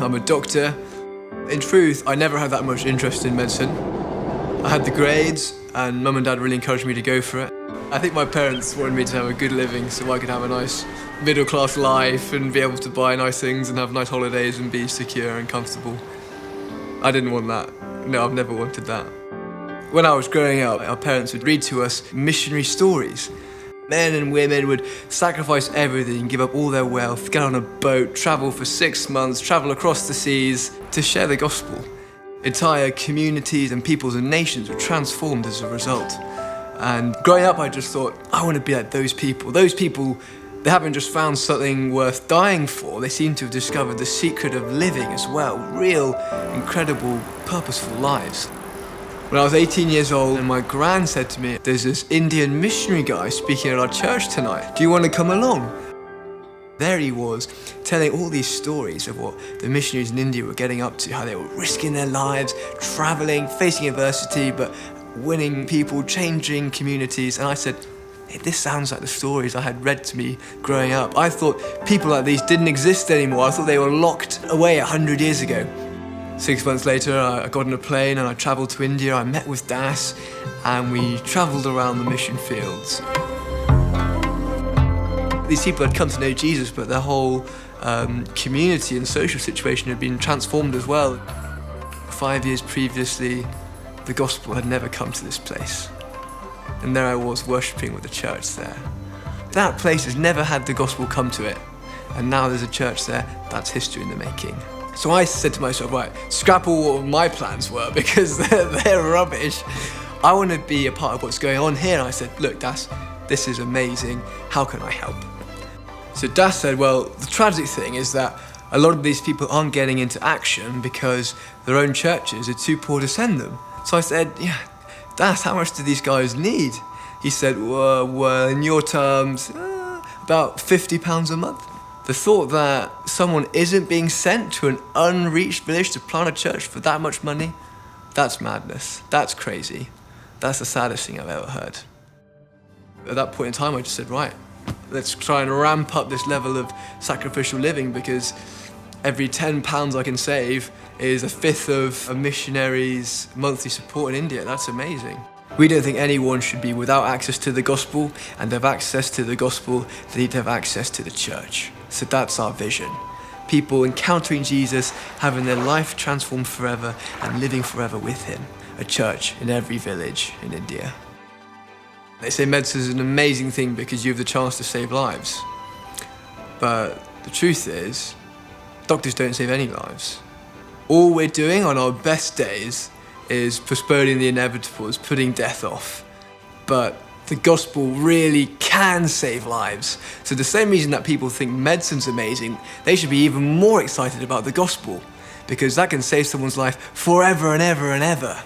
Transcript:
I'm a doctor. In truth, I never had that much interest in medicine. I had the grades, and Mum and Dad really encouraged me to go for it. I think my parents wanted me to have a good living so I could have a nice middle-class life and be able to buy nice things and have nice holidays and be secure and comfortable. I didn't want that. No, I've never wanted that. When I was growing up, our parents would read to us missionary stories. Men and women would sacrifice everything, give up all their wealth, get on a boat, travel for 6 months, travel across the seas to share the gospel. Entire communities and peoples and nations were transformed as a result. And growing up, I just thought, I want to be like those people. Those people, they haven't just found something worth dying for, they seem to have discovered the secret of living as well. Real, incredible, purposeful lives. When I was 18 years old, and my gran said to me, there's this Indian missionary guy speaking at our church tonight. Do you want to come along? There he was, telling all these stories of what the missionaries in India were getting up to, how they were risking their lives, traveling, facing adversity, but winning people, changing communities. And I said, hey, this sounds like the stories I had read to me growing up. I thought people like these didn't exist anymore. I thought they were locked away 100 years ago. 6 months later, I got on a plane and I traveled to India. I met with Das and we traveled around the mission fields. These people had come to know Jesus, but their whole community and social situation had been transformed as well. 5 years previously, the gospel had never come to this place. And there I was worshipping with the church there. That place has never had the gospel come to it. And now there's a church there. That's history in the making. So I said to myself, right, scrap all what my plans were because they're rubbish. I want to be a part of what's going on here. And I said, look, Das, this is amazing. How can I help? So Das said, well, the tragic thing is that a lot of these people aren't getting into action because their own churches are too poor to send them. So I said, yeah, Das, how much do these guys need? He said, well, in your terms, about £50 a month. The thought that someone isn't being sent to an unreached village to plant a church for that much money, that's madness. That's crazy. That's the saddest thing I've ever heard. At that point in time, I just said, right, let's try and ramp up this level of sacrificial living because every £10 I can save is a fifth of a missionary's monthly support in India. That's amazing. We don't think anyone should be without access to the gospel, and to have access to the gospel, they need to have access to the church. So that's our vision. People encountering Jesus, having their life transformed forever and living forever with him. A church in every village in India. They say medicine is an amazing thing because you have the chance to save lives. But the truth is, doctors don't save any lives. All we're doing on our best days is postponing the inevitable, is putting death off. But the gospel really can save lives. So the same reason that people think medicine's amazing, they should be even more excited about the gospel because that can save someone's life forever and ever and ever.